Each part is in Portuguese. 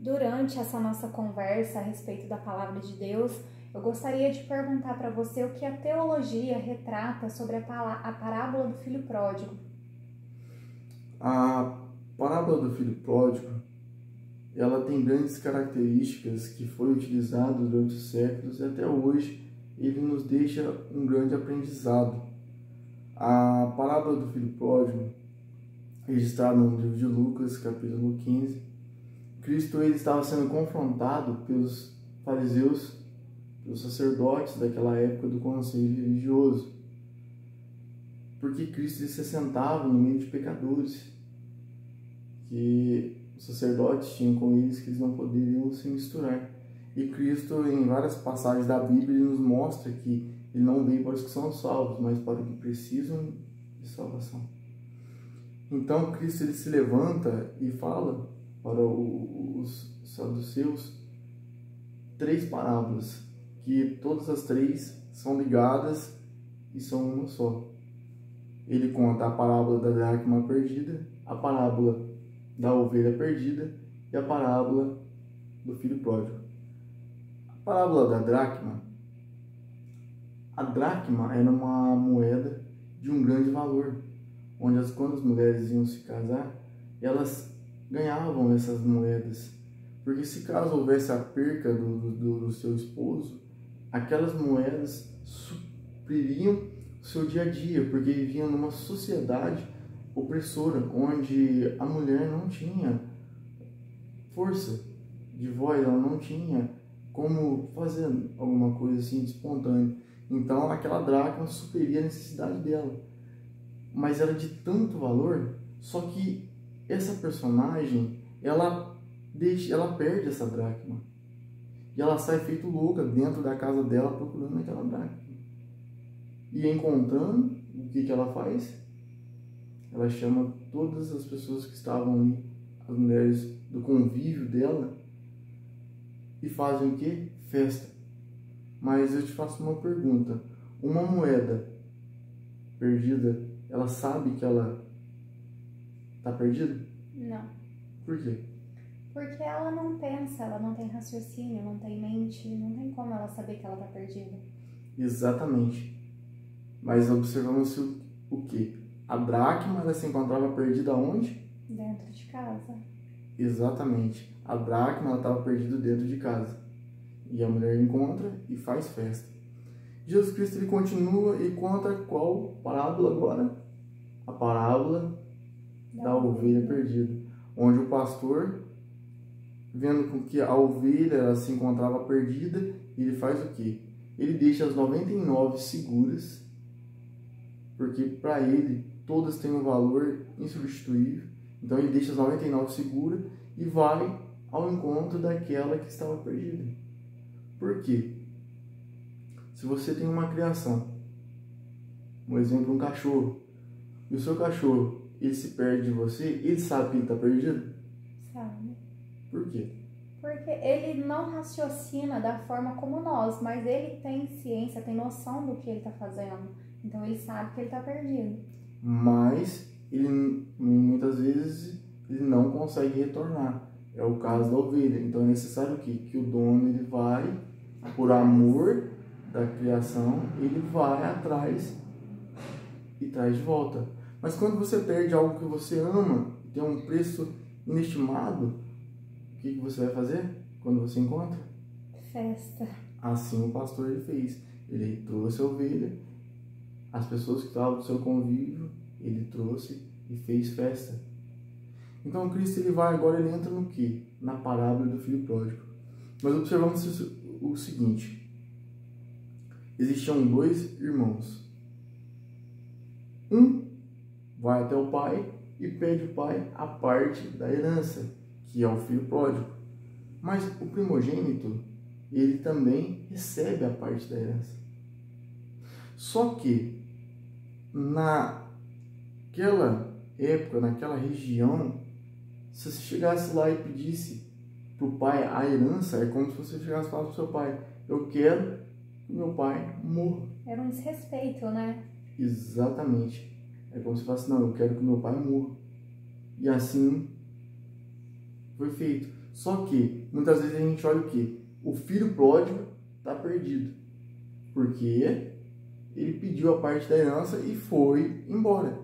Durante essa nossa conversa a respeito da palavra de Deus, eu gostaria de perguntar para você o que a teologia retrata sobre a parábola do filho pródigo. A parábola do filho pródigo, ela tem grandes características que foi utilizado durante os séculos e até hoje ele nos deixa um grande aprendizado. A parábola do filho pródigo, registrada no livro de Lucas, capítulo 15, Cristo ele estava sendo confrontado pelos fariseus, pelos sacerdotes daquela época do conselho religioso, porque Cristo ele se sentava no meio de pecadores, que os sacerdotes tinham com eles que eles não poderiam se misturar. E Cristo, em várias passagens da Bíblia, ele nos mostra que ele não veio para os que são salvos, mas para os que precisam de salvação. Então Cristo ele se levanta e fala para os saduceus 3 parábolas, que todas as 3 são ligadas e são uma só. Ele conta a parábola da dracma perdida, a parábola da ovelha perdida e a parábola do filho pródigo. A parábola da dracma, a dracma era uma moeda de um grande valor, onde quando as mulheres iam se casar, elas ganhavam essas moedas, porque se caso houvesse a perca do seu esposo, aquelas moedas supririam o seu dia a dia, porque viviam numa sociedade opressora, onde a mulher não tinha força de voz, ela não tinha como fazer alguma coisa assim de espontânea. Então aquela dracma supriria a necessidade dela, mas era de tanto valor, só que essa personagem, ela perde essa dracma, e ela sai feito louca dentro da casa dela procurando aquela dracma, e encontrando, o que ela faz? Ela chama todas as pessoas que estavam ali, as mulheres do convívio dela, e fazem o quê? Festa. Mas eu te faço uma pergunta: uma moeda perdida, ela sabe que ela está perdida? Não. Por quê? Porque ela não pensa, ela não tem raciocínio, não tem mente, não tem como ela saber que ela está perdida. Exatamente. Mas observamos o quê? A dracma, ela se encontrava perdida onde? Dentro de casa. Exatamente. A dracma, ela estava perdida dentro de casa. E a mulher encontra e faz festa. Jesus Cristo ele continua e conta qual parábola agora? A parábola da ovelha perdida. Onde o pastor, vendo que a ovelha ela se encontrava perdida, ele faz o quê? Ele deixa as 99 seguras, porque para ele todas têm um valor insubstituível. Então ele deixa as 99 seguras e vai ao encontro daquela que estava perdida. Por quê? Se você tem uma criação, um exemplo, um cachorro, e o seu cachorro ele se perde de você, ele sabe que ele está perdido? Sabe. Por quê? Porque ele não raciocina da forma como nós, mas ele tem ciência, tem noção do que ele está fazendo. Então ele sabe que ele está perdido. Mas ele muitas vezes ele não consegue retornar. É o caso da ovelha. Então é necessário que o dono ele vai, por amor da criação, ele vai atrás e traz de volta. Mas quando você perde algo que você ama, tem um preço inestimado, o que você vai fazer quando você encontra? Festa. Assim o pastor ele fez. Ele trouxe a ovelha, as pessoas que estavam do seu convívio, ele trouxe e fez festa. Então Cristo ele vai agora, ele entra no quê? Na parábola do filho pródigo. Nós observamos o seguinte: existiam 2 irmãos. Um vai até o pai e pede ao pai a parte da herança, que é o filho pródigo. Mas o primogênito, ele também recebe a parte da herança. Só que naquela época, naquela região, se você chegasse lá e pedisse para o pai a herança, é como se você chegasse e falasse para o seu pai: eu quero que meu pai morra. Era um desrespeito, né? Exatamente. É como se falasse: não, eu quero que meu pai morra. E assim foi feito. Só que, muitas vezes a gente olha o quê? O filho pródigo está perdido. Porque ele pediu a parte da herança e foi embora.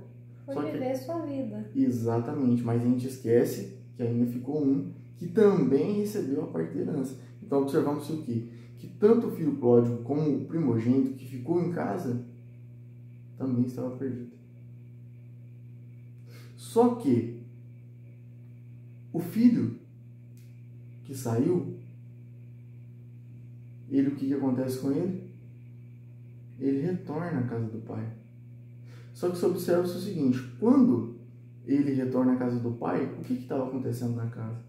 Foi viver sua vida. Exatamente, mas a gente esquece que ainda ficou um que também recebeu a parte da herança. Então observamos o quê? Que tanto o filho pródigo como o primogênito que ficou em casa também estava perdido. Só que o filho que saiu, o que acontece com ele? Ele retorna à casa do pai. Só que você observa o seguinte, quando ele retorna à casa do pai, o que estava acontecendo na casa?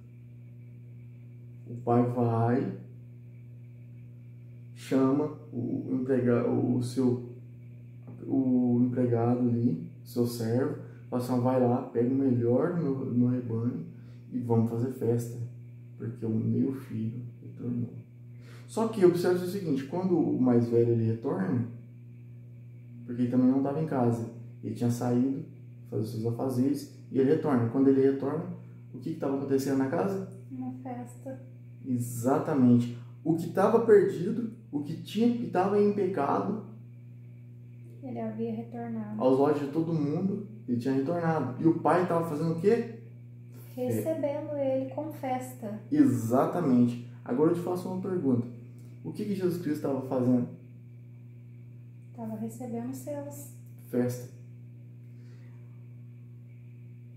O pai vai, chama o empregado ali, seu servo, fala assim, vai lá, pega o melhor no rebanho e vamos fazer festa, porque o meu filho retornou. Só que observa o seguinte, quando o mais velho ele retorna, porque ele também não estava em casa, ele tinha saído, fazer seus afazeres, e ele retorna. Quando ele retorna, o que estava acontecendo na casa? Uma festa. Exatamente. O que estava perdido, o que estava em pecado, ele havia retornado. Aos olhos de todo mundo, ele tinha retornado. E o pai estava fazendo o quê? Recebendo ele com festa. Exatamente. Agora eu te faço uma pergunta. O que Jesus Cristo estava fazendo? Estava recebendo seus. Festa.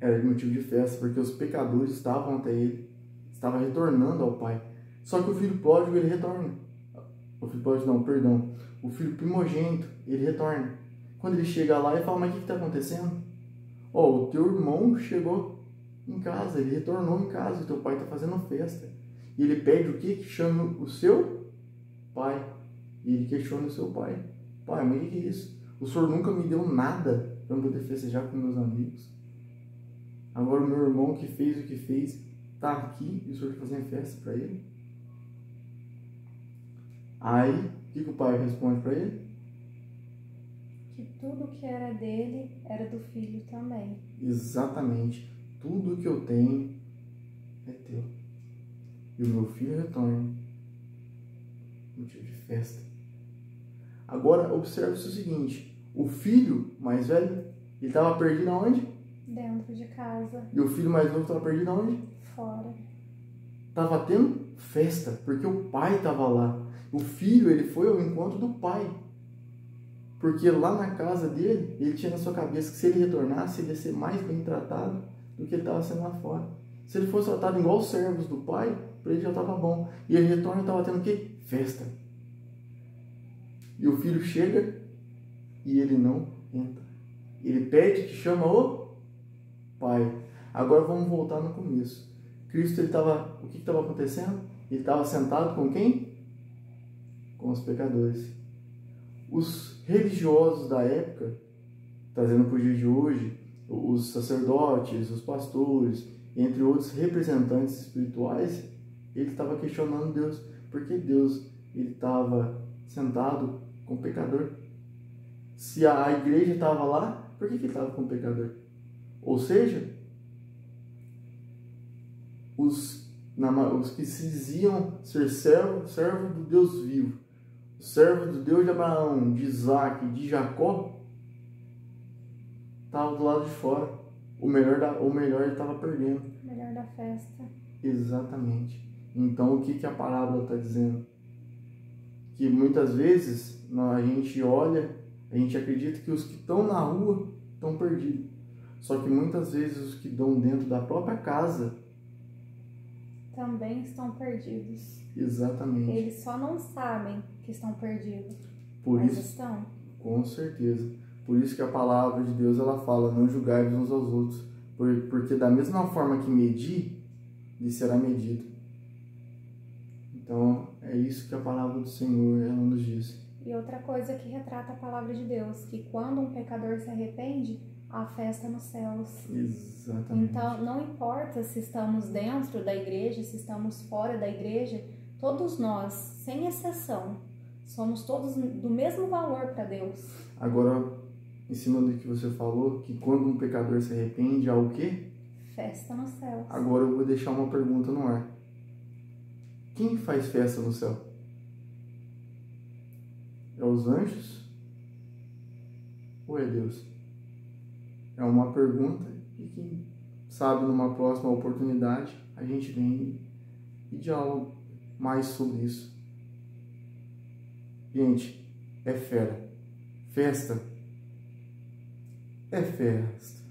Era motivo de festa, porque os pecadores estavam até ele, estavam retornando ao pai. Só que o filho pródigo, ele retorna. O filho pródigo não, perdão. O filho primogênito, ele retorna. Quando ele chega lá, ele fala, mas o que está acontecendo? O teu irmão chegou em casa, ele retornou em casa, o teu pai está fazendo festa. E ele pede o quê? Que chame o seu pai. E ele questiona o seu pai. Pai, mas o que é isso? O senhor nunca me deu nada para eu poder festejar com meus amigos. Agora o meu irmão que fez o que fez está aqui e o senhor está fazendo festa para ele? Aí, o que o pai responde para ele? Que tudo que era dele era do filho também. Exatamente. Tudo que eu tenho é teu. E o meu filho retorna. Motivo de festa. Agora, observe-se o seguinte. O filho mais velho, ele estava perdido aonde? Dentro de casa. E o filho mais novo estava perdido aonde? Fora. Estava tendo festa, porque o pai estava lá. O filho, ele foi ao encontro do pai. Porque lá na casa dele, ele tinha na sua cabeça que se ele retornasse, ele ia ser mais bem tratado do que ele estava sendo lá fora. Se ele fosse tratado igual os servos do pai, para ele já estava bom. E ele retorna e estava tendo o quê? Festa. E o filho chega e ele não entra. Ele pede que chama o pai. Agora vamos voltar no começo. Cristo, o que estava acontecendo? Ele estava sentado com quem? Com os pecadores. Os religiosos da época, trazendo para o dia de hoje, os sacerdotes, os pastores, entre outros representantes espirituais, ele estava questionando Deus. Por que Deus ele estava sentado com o pecador? Se a igreja estava lá, por que ele estava com o pecador? Ou seja, os que se diziam ser servo do Deus vivo, servo do Deus de Abraão, de Isaac, de Jacó, estavam do lado de fora. O melhor ele estava perdendo. O melhor da festa. Exatamente. Então, o que a parábola está dizendo? Que muitas vezes a gente olha, a gente acredita que os que estão na rua estão perdidos. Só que muitas vezes os que estão dentro da própria casa também estão perdidos. Exatamente. Eles só não sabem que estão perdidos. Por mas isso, estão. Com certeza. Por isso que a palavra de Deus ela fala, não julgai uns aos outros. Porque da mesma forma que medir, lhe será medido. Então, é isso que a palavra do Senhor ela nos diz. E outra coisa que retrata a palavra de Deus, que quando um pecador se arrepende, há festa nos céus. Exatamente. Então, não importa se estamos dentro da igreja, se estamos fora da igreja, todos nós, sem exceção, somos todos do mesmo valor para Deus. Agora, em cima do que você falou, que quando um pecador se arrepende, há o quê? Festa nos céus. Agora eu vou deixar uma pergunta no ar. Quem faz festa no céu? É os anjos? Ou é Deus? É uma pergunta e quem sabe numa próxima oportunidade a gente vem e dialoga mais sobre isso. Gente, é fera. Festa é festa.